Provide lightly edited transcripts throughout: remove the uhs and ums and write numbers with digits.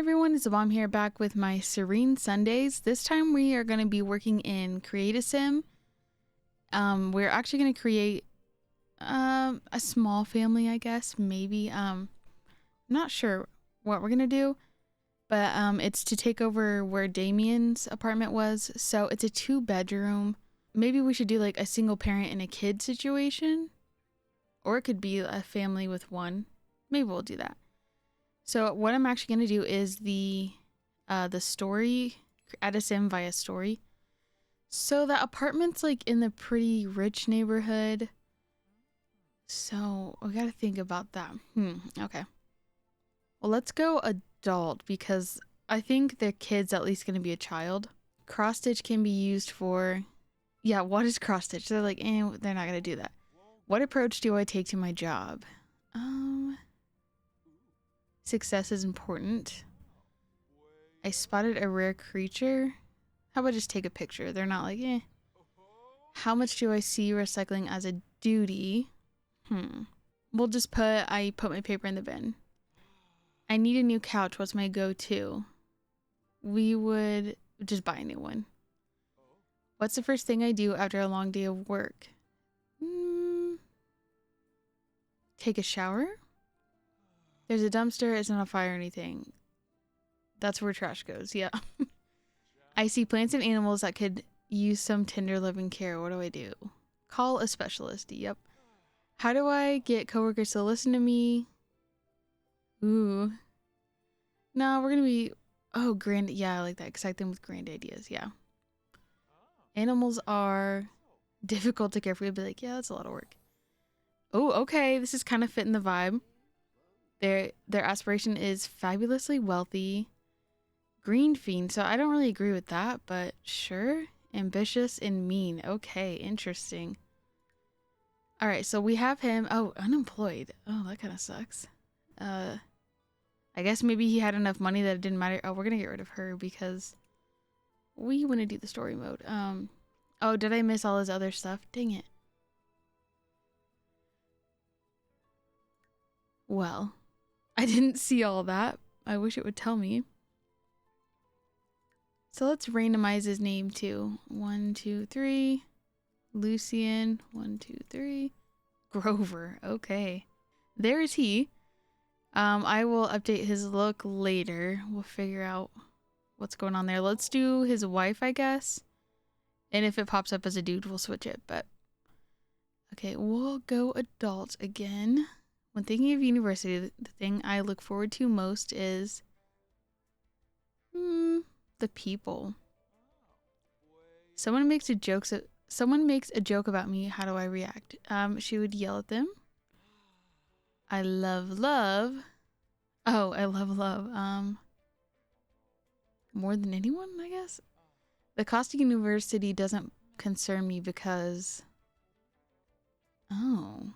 everyone, it's Lebaum here, back with my Serene Sundays. This time we are going to be working in Create a Sim. We're actually going to create a small family, I guess, maybe. Not sure what we're going to do, but it's to take over where Damien's apartment was. So it's a 2-bedroom. Maybe we should do like a single parent and a kid situation, or it could be a family with one. Maybe we'll do that. So what I'm actually going to do is the story, add a sim via story. So the apartment's like in the pretty rich neighborhood. So we got to think about that. Okay. Well, let's go adult because I think the kid's at least going to be a child. Cross stitch can be used for, yeah, what is cross stitch? They're like, they're not going to do that. What approach do I take to my job? Success is important. I spotted a rare creature. How about just take a picture? They're not like, How much do I see recycling as a duty? We'll just I put my paper in the bin. I need a new couch. What's my go-to? We would just buy a new one. What's the first thing I do after a long day of work? Take a shower? There's a dumpster. It's not a fire or anything. That's where trash goes. Yeah. I see plants and animals that could use some tender loving care. What do I do? Call a specialist. Yep. How do I get coworkers to listen to me? Ooh. No, we're going to be... Oh, grand. Yeah, I like that. Excite them with grand ideas. Yeah. Animals are difficult to care for. You'll be like, yeah, that's a lot of work. Oh, okay. This is kind of fitting the vibe. Their aspiration is fabulously wealthy. Green fiend. So I don't really agree with that, but sure. Ambitious and mean. Okay, interesting. All right, so we have him. Oh, unemployed. Oh, that kind of sucks. I guess maybe he had enough money that it didn't matter. Oh, we're gonna get rid of her because we want to do the story mode. Oh, did I miss all his other stuff? Dang it. Well, I didn't see all that. I wish it would tell me. So let's randomize his name too. 1, 2, 3. Lucian. 1, 2, 3. Grover. Okay. There's he. I will update his look later. We'll figure out what's going on there. Let's do his wife, I guess. And if it pops up as a dude, we'll switch it. But okay, we'll go adult again. When thinking of university, the thing I look forward to most is the people. Someone makes a joke about me. How do I react? She would yell at them. I love love. Oh, I love love. More than anyone, I guess. The cost of university doesn't concern me because... Oh.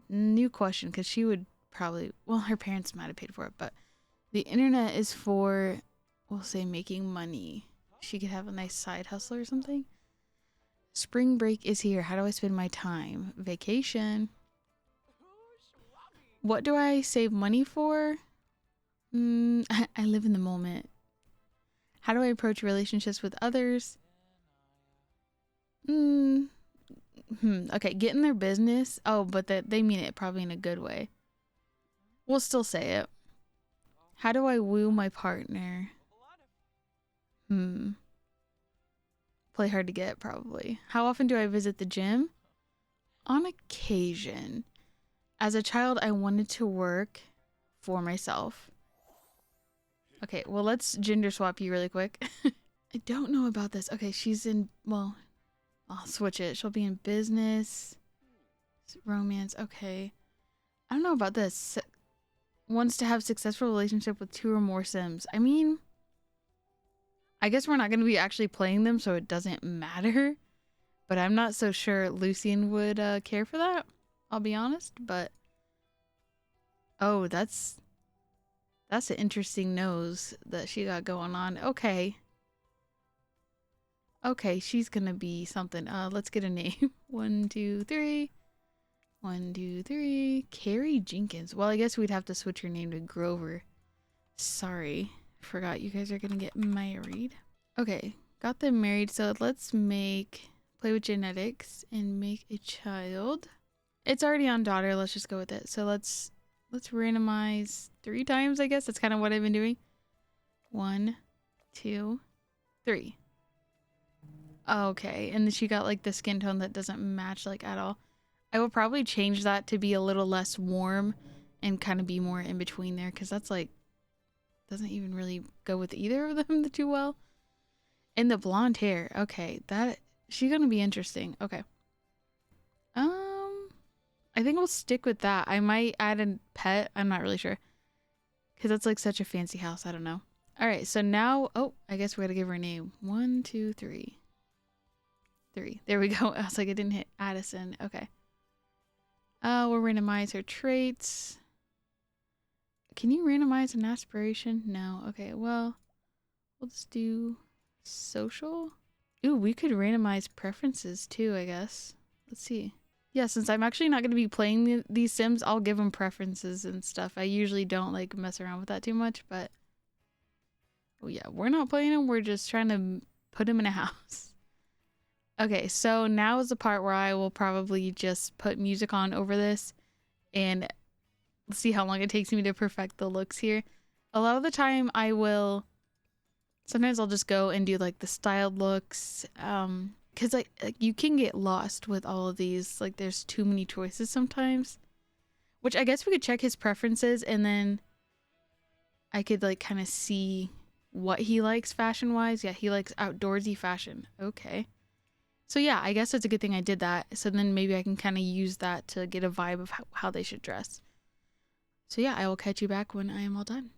New question, because she would probably... Well, her parents might have paid for it, but the internet is for, we'll say, making money. She could have a nice side hustle or something. Spring break is here. How do I spend my time? Vacation. What do I save money for? I live in the moment. How do I approach relationships with others? Okay, get in their business. Oh, but they mean it probably in a good way. We'll still say it. How do I woo my partner? Play hard to get, probably. How often do I visit the gym? On occasion. As a child, I wanted to work for myself. Okay, well, let's gender swap you really quick. I don't know about this. Okay, she's in, well, I'll switch it. She'll be in business, romance. Okay. I don't know about this. Wants to have successful relationship with 2 or more Sims. I mean, I guess we're not going to be actually playing them, so it doesn't matter. But I'm not so sure Lucian would care for that. I'll be honest, but... Oh, that's an interesting nose that she got going on. Okay. Okay, she's gonna be something. Let's get a name. 1, 2, 3. 1, 2, 3. Carrie Jenkins. Well, I guess we'd have to switch her name to Grover. Sorry, forgot you guys are gonna get married. Okay, got them married. So let's play with genetics and make a child. It's already on daughter. Let's just go with it. So let's randomize 3 times. I guess that's kind of what I've been doing. 1, 2, 3. Okay, and then she got like the skin tone that doesn't match like at all. I will probably change that to be a little less warm and kind of be more in between there, because that's like doesn't even really go with either of them too well. And the blonde hair, okay, that she's gonna be interesting. Okay, I think we'll stick with that. I might add a pet. I'm not really sure, because that's like such a fancy house. I don't know. All right, so now, oh, I guess we gotta give her a name. 1, 2, 3. 3. There we go. I was like, I didn't hit Addison. Okay. We'll randomize her traits. Can you randomize an aspiration? No. Okay, well, we'll just do social. Ooh, we could randomize preferences too, I guess. Let's see. Yeah, since I'm actually not going to be playing these Sims, I'll give them preferences and stuff. I usually don't like mess around with that too much, but oh yeah, we're not playing them. We're just trying to put them in a house. Okay, so now is the part where I will probably just put music on over this and see how long it takes me to perfect the looks here. A lot of the time sometimes I'll just go and do like the styled looks, because like you can get lost with all of these. Like there's too many choices sometimes, which I guess we could check his preferences and then I could like kind of see what he likes fashion wise. Yeah, he likes outdoorsy fashion. Okay. So yeah, I guess it's a good thing I did that. So then maybe I can kind of use that to get a vibe of how they should dress. So yeah, I will catch you back when I am all done.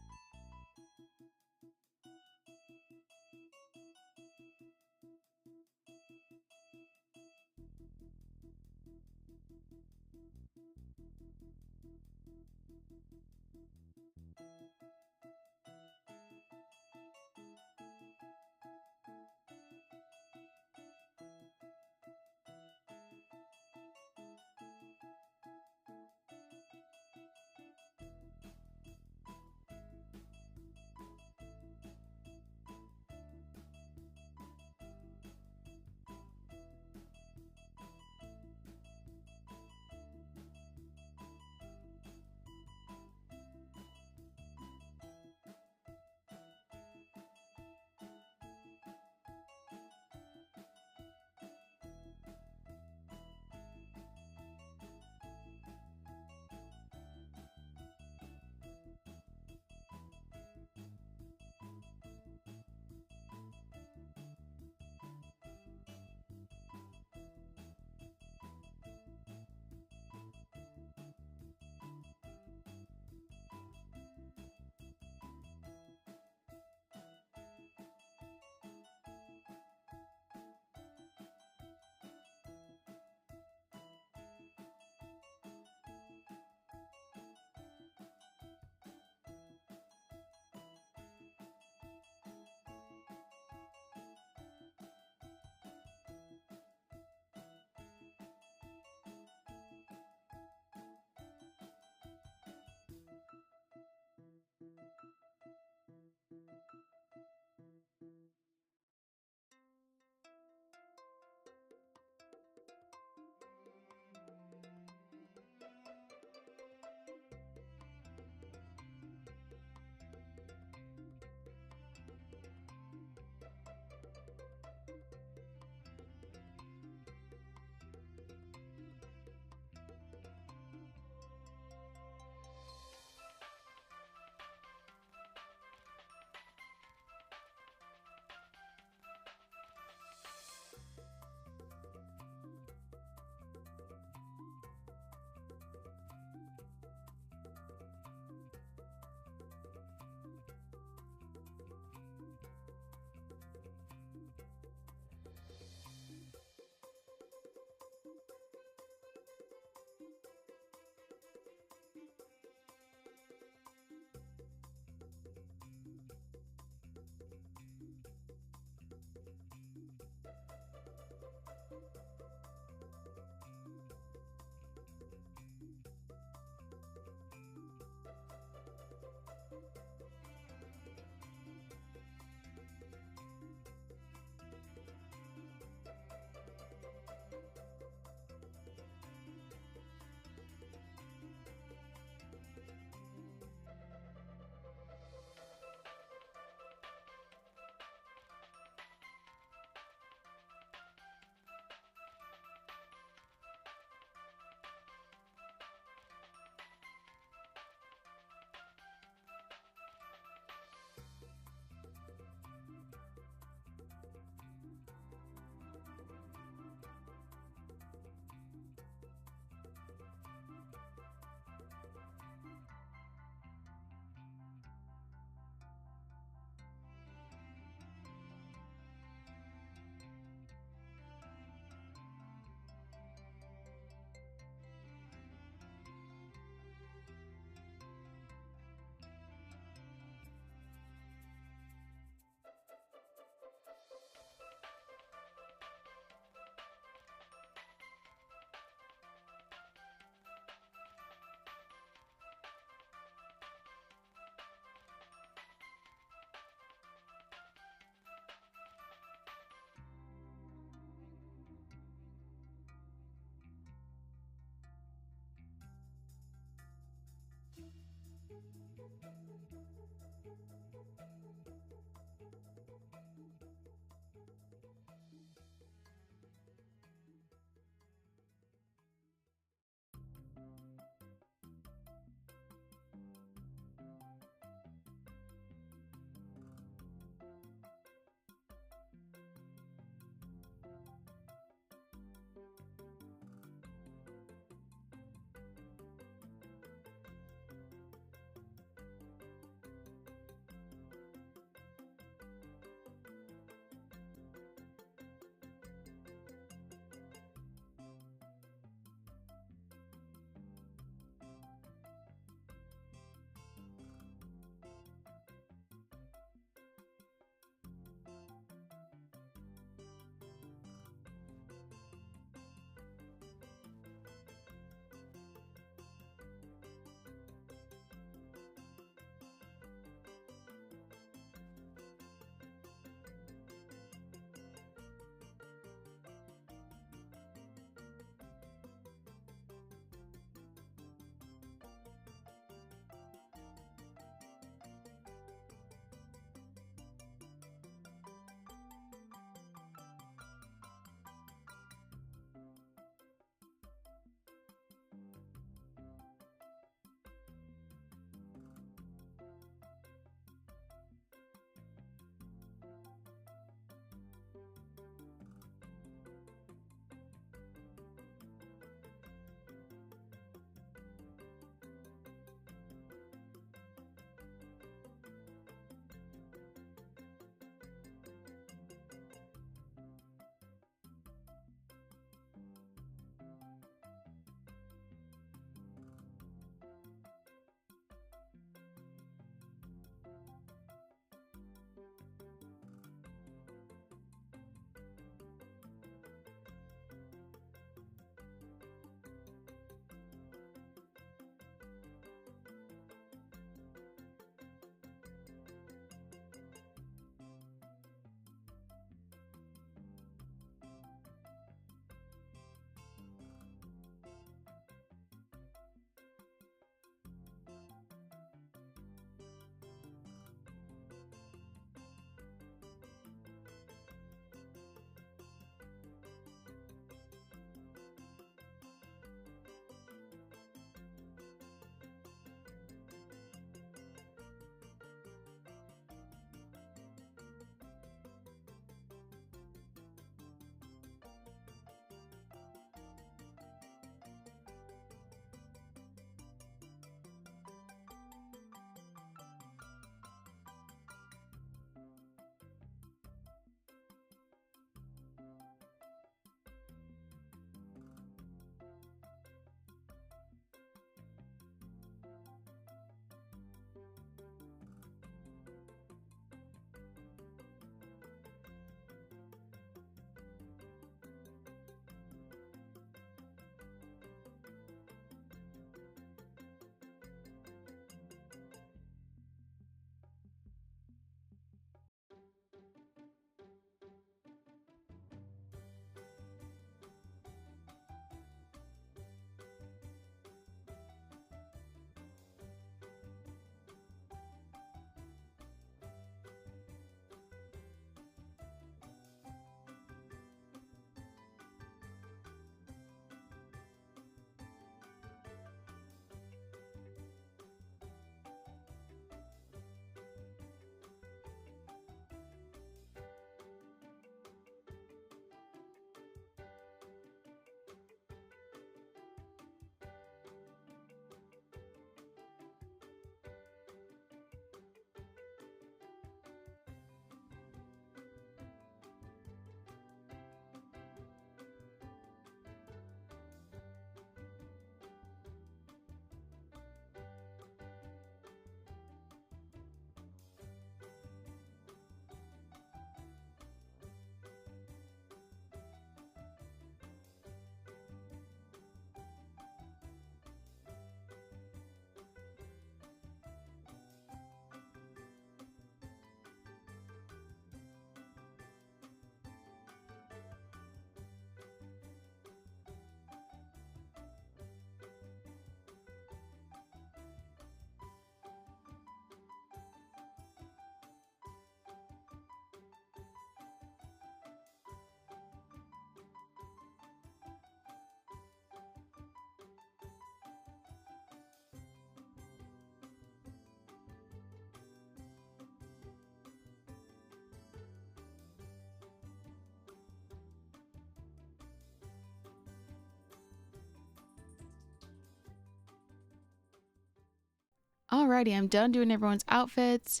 Alrighty, I'm done doing everyone's outfits.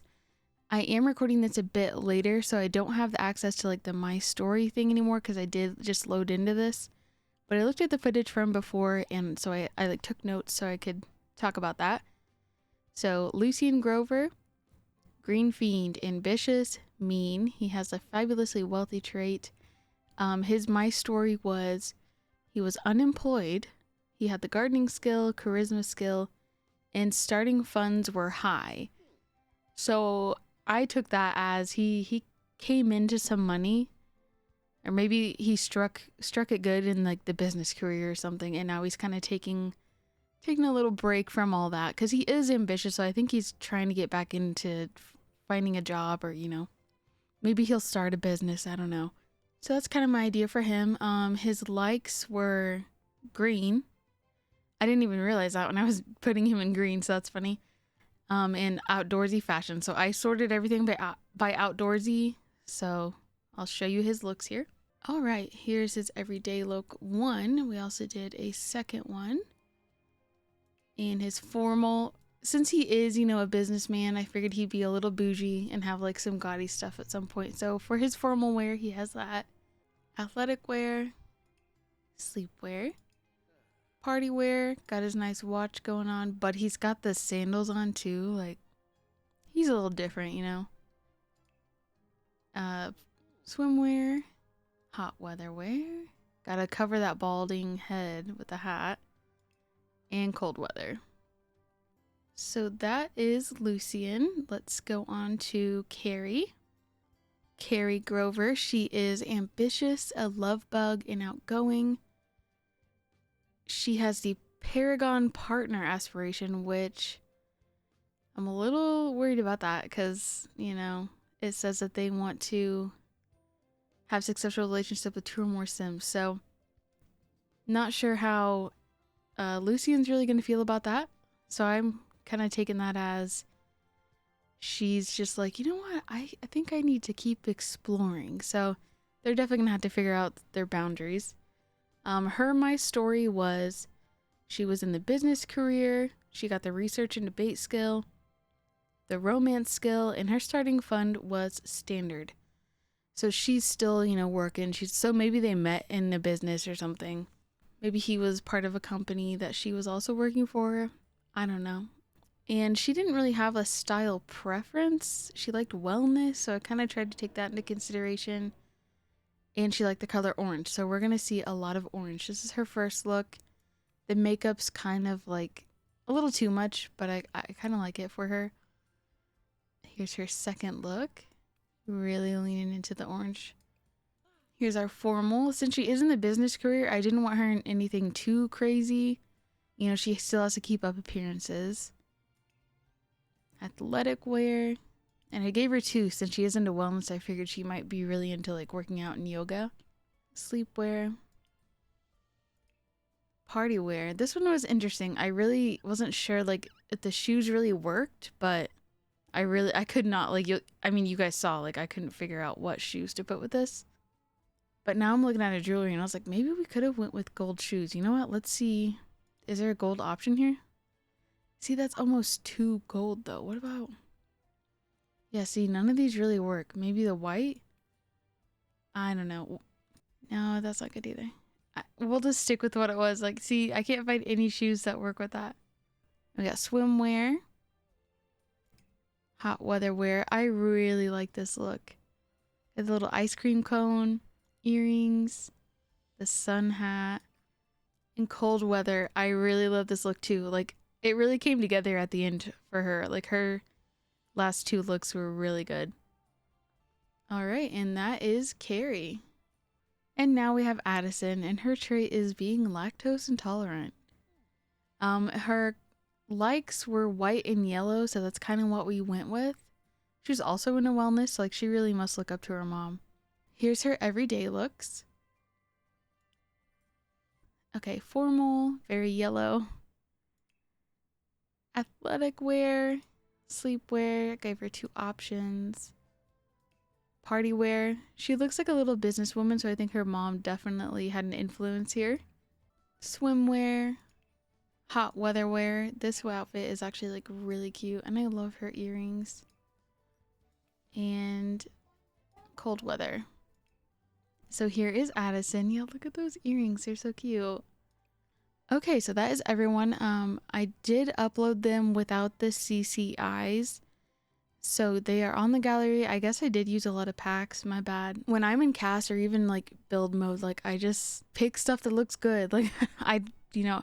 I am recording this a bit later, so I don't have the access to like the My Story thing anymore because I did just load into this. But I looked at the footage from before, and so I like took notes so I could talk about that. So Lucien Grover, Green Fiend, ambitious, mean. He has a fabulously wealthy trait. His My Story was he was unemployed. He had the gardening skill, charisma skill, and starting funds were high. So I took that as he came into some money, or maybe he struck it good in like the business career or something, and now he's kind of taking a little break from all that because he is ambitious. So I think he's trying to get back into finding a job, or maybe he'll start a business. I don't know. So that's kind of my idea for him. His likes were green. I didn't even realize that when I was putting him in green, so that's funny. And outdoorsy fashion. So I sorted everything by outdoorsy. So I'll show you his looks here. All right, here's his everyday look 1. We also did a second one. And his formal, since he is, a businessman, I figured he'd be a little bougie and have like some gaudy stuff at some point. So for his formal wear, he has that. Athletic wear, sleepwear, party wear, got his nice watch going on, but he's got the sandals on too. Like, he's a little different, Swimwear, hot weather wear, gotta cover that balding head with a hat, and cold weather. So that is Lucien. Let's go on to Carrie. Carrie Grover. She is ambitious, a love bug, and outgoing. She has the Paragon partner aspiration, which I'm a little worried about that because, it says that they want to have successful relationship with 2 or more Sims. So not sure how Lucien's really going to feel about that. So I'm kind of taking that as she's just like, you know what? I think I need to keep exploring. So they're definitely going to have to figure out their boundaries. Her My Story was she was in the business career. She got the research and debate skill, the romance skill, and her starting fund was standard. So she's still, working. So maybe they met in a business or something. Maybe he was part of a company that she was also working for. I don't know. And she didn't really have a style preference. She liked wellness, so I kind of tried to take that into consideration. And she liked the color orange, so we're going to see a lot of orange. This is her first look. The makeup's kind of like a little too much, but I kind of like it for her. Here's her second look. Really leaning into the orange. Here's our formal. Since she is in the business career, I didn't want her in anything too crazy. She still has to keep up appearances. Athletic wear. And I gave her 2 since she is into wellness. I figured she might be really into like working out and yoga. Sleepwear. Party wear. This one was interesting. I really wasn't sure like if the shoes really worked, but I could not like you guys saw like I couldn't figure out what shoes to put with this. But now I'm looking at her jewelry and I was like, maybe we could have went with gold shoes. You know what? Let's see. Is there a gold option here? See, that's almost too gold though. What about? Yeah, see, none of these really work. Maybe the white? I don't know. No, that's not good either. We'll just stick with what it was. Like, see, I can't find any shoes that work with that. We got swimwear. Hot weather wear. I really like this look. The little ice cream cone, earrings, the sun hat, and cold weather. I really love this look too. Like, it really came together at the end for her. Like, her last 2 looks were really good. All right, and that is Carrie. And now we have Addison, and her trait is being lactose intolerant. Her likes were white and yellow, so that's kind of what we went with. She's also into wellness, so like she really must look up to her mom. Here's her everyday looks. Okay, formal, very yellow. Athletic wear, sleepwear, gave her 2 options. Party wear. She looks like a little businesswoman, so I think her mom definitely had an influence here. Swimwear, hot weather wear. This outfit is actually like really cute, and I love her earrings. And cold weather. So here is Addison. Yeah, look at those earrings. They're so cute. Okay, so that is everyone. I did upload them without the CCIs. So they are on the gallery. I guess I did use a lot of packs. My bad. When I'm in cast or even like build mode, like I just pick stuff that looks good. Like you know,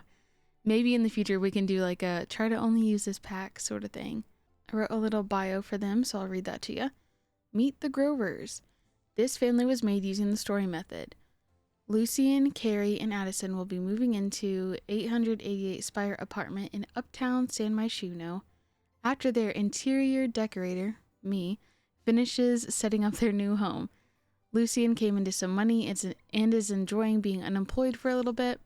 maybe in the future we can do like a try to only use this pack sort of thing. I wrote a little bio for them, so I'll read that to you. Meet the Grovers. This family was made using the story method. Lucian, Carrie, and Addison will be moving into 888 Spire apartment in Uptown San Myshuno after their interior decorator, me, finishes setting up their new home. Lucian came into some money and is enjoying being unemployed for a little bit.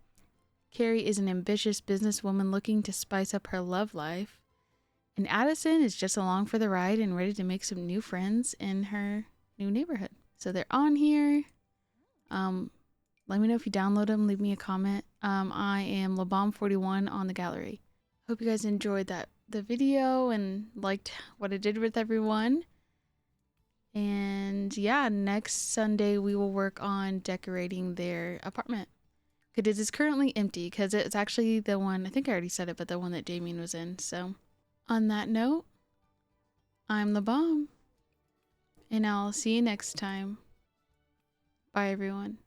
Carrie is an ambitious businesswoman looking to spice up her love life. And Addison is just along for the ride and ready to make some new friends in her new neighborhood. So they're on here. Let me know if you download them. Leave me a comment. I am Lebaum41 on the gallery. Hope you guys enjoyed the video and liked what I did with everyone. And yeah, next Sunday we will work on decorating their apartment. Because it is currently empty because it's actually the one, I think I already said it, but the one that Damien was in. So on that note, I'm Lebaum. And I'll see you next time. Bye everyone.